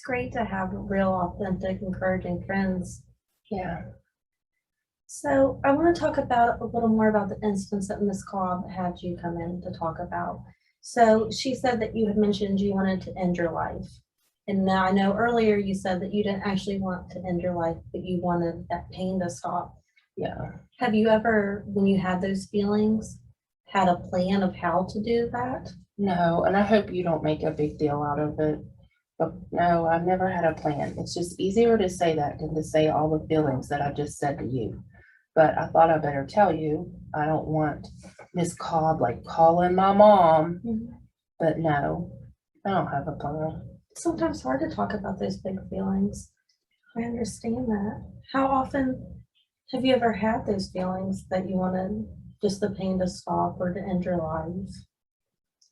It's great to have real, authentic, encouraging friends. Yeah. So I want to talk about a little more about the instance that Miss Cobb had you come in to talk about. So she said that you had mentioned you wanted to end your life. And now I know earlier you said that you didn't actually want to end your life, but you wanted that pain to stop. Yeah. Have you ever, when you had those feelings, had a plan of how to do that? No, and I hope you don't make a big deal out of it. But no, I've never had a plan. It's just easier to say that than to say all the feelings that I just said to you. But I thought I better tell you, I don't want Miss Cobb like calling my mom. But no, I don't have a plan. It's sometimes hard to talk about those big feelings. I understand that. How often have you ever had those feelings that you wanted just the pain to stop or to end your life?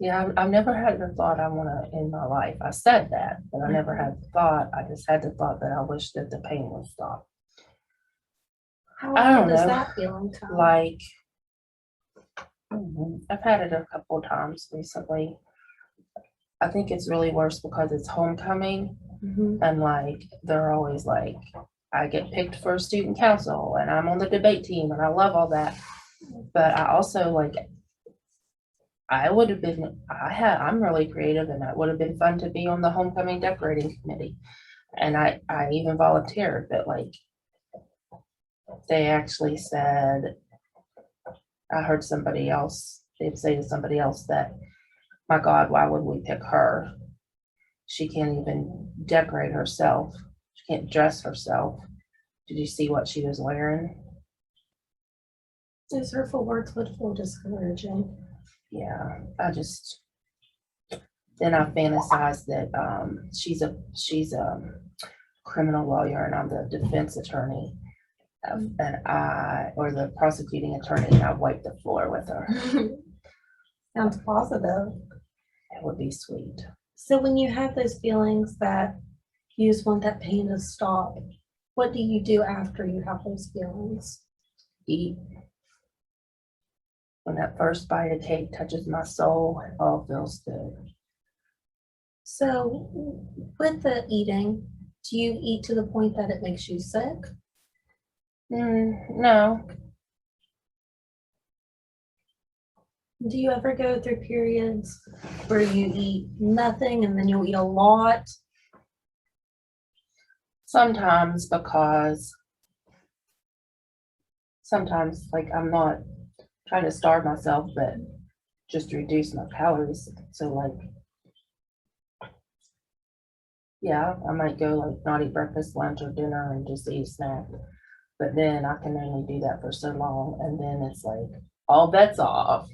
Yeah, I've never had the thought I want to end my life. I said that, but I never had the thought. I just had the thought that I wish that the pain would stop. How I often don't does know, that feeling come? like, I've had it a couple of times recently. I think it's really worse because it's homecoming Mhm. and like, they're always like, I get picked for student council and I'm on the debate team and I love all that. But I also like, I'm really creative and it would have been fun to be on the homecoming decorating committee. And I even volunteered, but like, they actually said, I heard they'd say to somebody else that, my God, why would we pick her? She can't even decorate herself. She can't dress herself. Did you see what she was wearing? Those hurtful words would feel discouraging. Yeah, then I fantasized that she's a criminal lawyer and I'm the defense attorney. Or the prosecuting attorney, and I wiped the floor with her. Sounds positive. It would be sweet. So when you have those feelings that you just want that pain to stop, what do you do after you have those feelings? Eat. When that first bite of cake touches my soul, it all feels good. So with the eating, do you eat to the point that it makes you sick? No, Do you ever go through periods where you eat nothing and then you'll eat a lot? sometimes because sometimes like I'm not trying to starve myself, but just reduce my calories. So like, yeah, I might go like not eat breakfast, lunch, or dinner and just eat a snack. But then I can only do that for so long, and then it's like all bets off.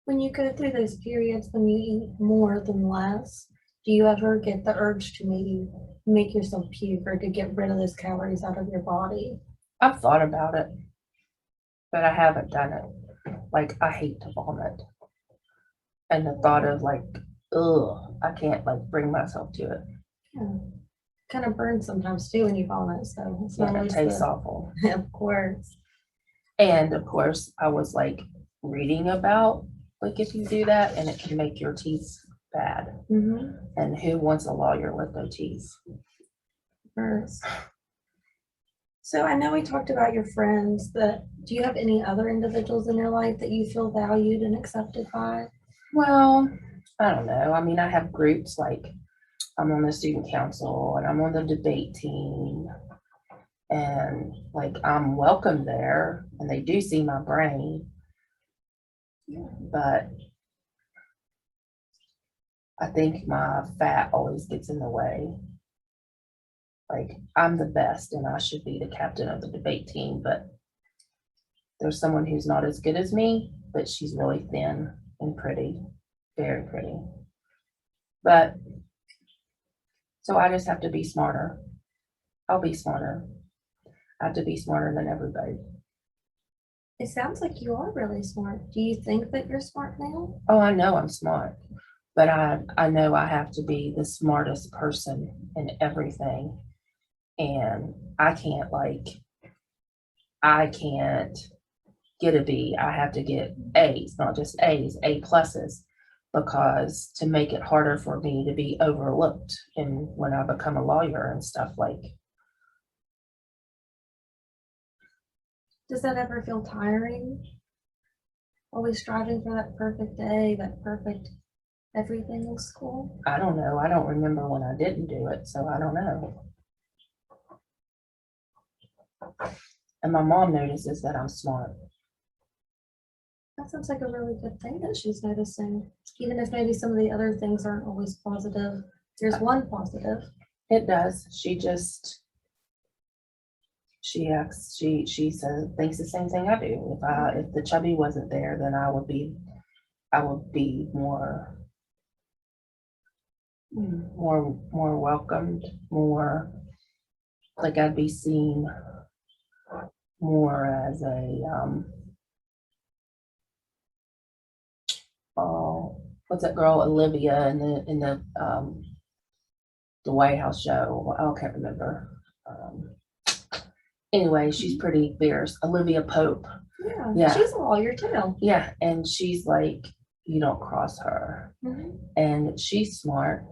When you go through those periods when you eat more than less, do you ever get the urge to maybe make yourself puke or to get rid of those calories out of your body? I've thought about it, but I haven't done it. Like I hate to vomit, and the thought of like, ugh, I can't like bring myself to it. Yeah. Kind of burns sometimes too when you vomit, so it's not Yeah, it always tastes the, awful. of course. And of course, I was like reading about like if you do that and it can make your teeth bad. Mhm. And who wants a lawyer with no teeth? Burns. So I know we talked about your friends, but do you have any other individuals in your life that you feel valued and accepted by? Well, I don't know. I mean, I have groups like I'm on the student council and I'm on the debate team. And like I'm welcome there and they do see my brain. But I think my fat always gets in the way. Like I'm the best and I should be the captain of the debate team, but there's someone who's not as good as me, but she's really thin and pretty, very pretty. But so I just have to be smarter. I'll be smarter. I have to be smarter than everybody. It sounds like you are really smart. Do you think that you're smart now? Oh, I know I'm smart, but I know I have to be the smartest person in everything. And I can't get a B. I have to get A's, not just A's, A pluses. because to make it harder for me to be overlooked and when I become a lawyer and stuff like, Does that ever feel tiring? Always striving for that perfect day, that perfect everything in school? I don't know. I don't remember when I didn't do it, so I don't know. And my mom notices that I'm smart. That sounds like a really good thing that she's noticing, even if maybe some of the other things aren't always positive. There's one positive. It does. She acts, she says, thinks the same thing I do. If the chubby wasn't there, then I would be more welcomed, more like I'd be seen more as a, oh, what's that girl, Olivia in the White House show? I can't remember. Anyway, she's pretty fierce. Olivia Pope. Yeah, Yeah. she's a lawyer too. Yeah, and she's like, you don't cross her. Mhm. And she's smart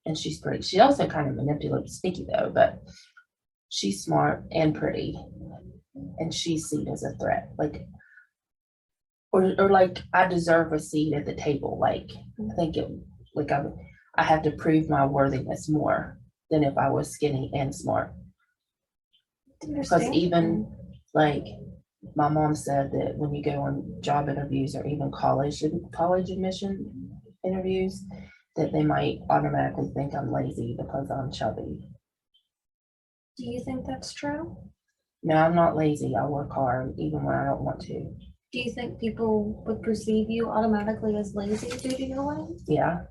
and she's pretty. She also kind of manipulates, sneaky though, but she's smart and pretty. And she's seen as a threat. Like, or like I deserve a seat at the table. Like I think it like I have to prove my worthiness more than if I was skinny and smart. Because even like my mom said that when you go on job interviews or even college admission interviews, that they might automatically think I'm lazy because I'm chubby. Do you think that's true? No, I'm not lazy. I work hard even when I don't want to. Do you think people would perceive you automatically as lazy due to your weight? Yeah.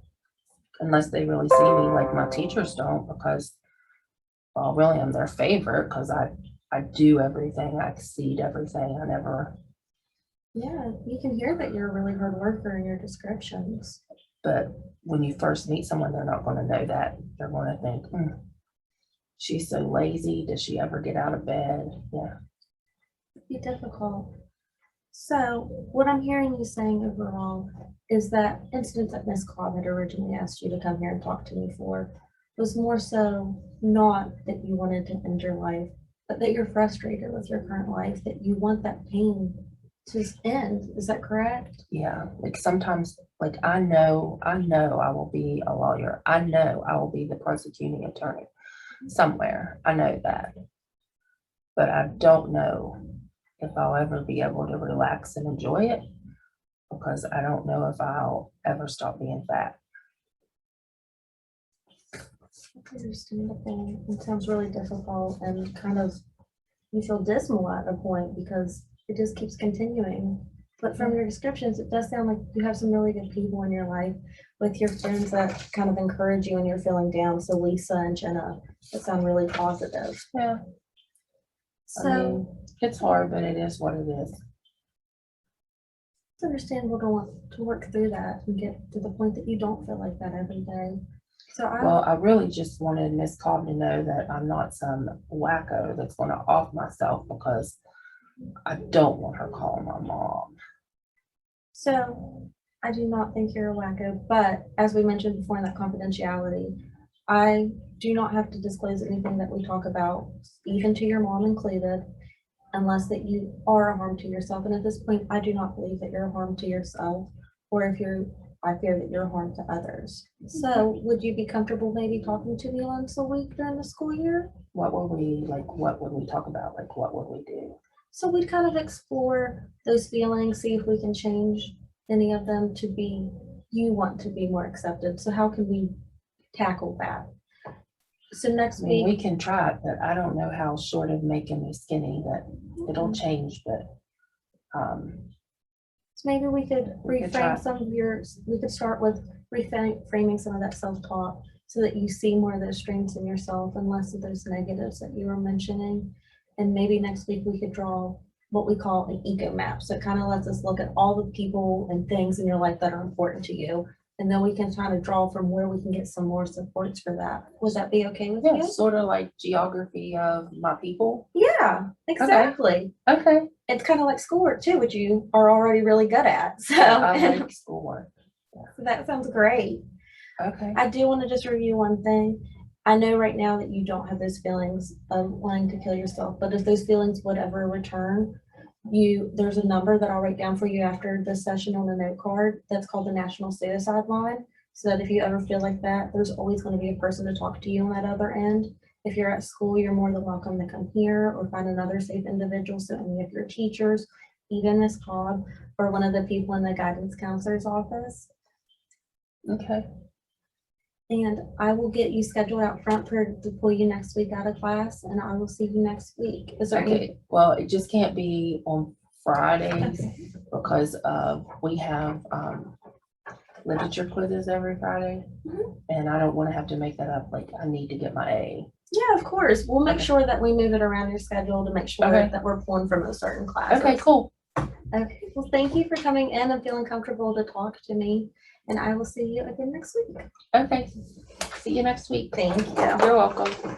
Unless they really see me like my teachers don't, because well, really I'm their favorite because I do everything, I exceed everything. I never, Yeah, you can hear that you're a really hard worker in your descriptions. but when you first meet someone, they're not going to know that. They're going to think, she's so lazy. Does she ever get out of bed? Yeah. It'd be difficult. So what I'm hearing you saying overall is that incident that Miss Cobb had originally asked you to come here and talk to me for was more so not that you wanted to end your life, but that you're frustrated with your current life, that you want that pain to end. Is that correct? Yeah. Like sometimes, like I know I will be a lawyer. I know I will be the prosecuting attorney somewhere. I know that. But I don't know if I'll ever be able to relax and enjoy it because I don't know if I'll ever stop being fat. Understandable. It sounds really difficult and kind of, you feel dismal at a point because it just keeps continuing. But from your descriptions, it does sound like you have some really good people in your life with your friends that kind of encourage you when you're feeling down. So Lisa and Jenna, that sound really positive. Yeah. So I mean, it's hard, but it is what it is. it's understandable to want to work through that and get to the point that you don't feel like that every day. So Well, I really just wanted Miss Cobb to know that I'm not some wacko that's going to off myself because I don't want her calling my mom. So I do not think you're a wacko, but as we mentioned before in that confidentiality, I do not have to disclose anything that we talk about, even to your mom included, unless that you are a harm to yourself. And at this point, I do not believe that you're a harm to yourself, or if you're, I fear that you're a harm to others. So would you be comfortable maybe talking to me once a week during the school year? What would we talk about? Like, what would we do? So we'd kind of explore those feelings, see if we can change any of them to be, you want to be more accepted. So how can we tackle that? So next I mean, we week, can try it, but I don't know how short of making me skinny that it'll change, but, so maybe we could We could try. reframe some of yours. We could start with reframing some of that self-talk so that you see more of those strengths in yourself and less of those negatives that you were mentioning. And maybe next week we could draw what we call an eco map. So it kind of lets us look at all the people and things in your life that are important to you. And then we can kind of draw from where we can get some more supports for that. Would that be okay with yeah, you? sort of like geography of my people. Yeah, exactly. Okay. It's kind of like schoolwork too, which you are already really good at. So I like schoolwork. So that sounds great. Okay. I do want to just review one thing. I know right now that you don't have those feelings of wanting to kill yourself, but if those feelings would ever return, there's a number that I'll write down for you after this session on the note card that's called the National Suicide Line. So that if you ever feel like that, there's always going to be a person to talk to you on that other end. If you're at school, you're more than welcome to come here or find another safe individual. So any of your teachers, even Ms. Cobb, or one of the people in the guidance counselor's office. Okay. And I will get you scheduled out front to pull you next week out of class, and I will see you next week. Is there any? Okay. Well, it just can't be on Fridays Okay. because we have literature quizzes every Friday. Mhm. And I don't want to have to make that up. Like I need to get my A. Yeah, of course. We'll make Okay. sure that we move it around your schedule to make sure Okay. that we're pulling from a certain class. Okay, cool. Okay, well, thank you for coming in and feeling comfortable to talk to me, and I will see you again next week. Okay. See you next week. Thank you. You're welcome.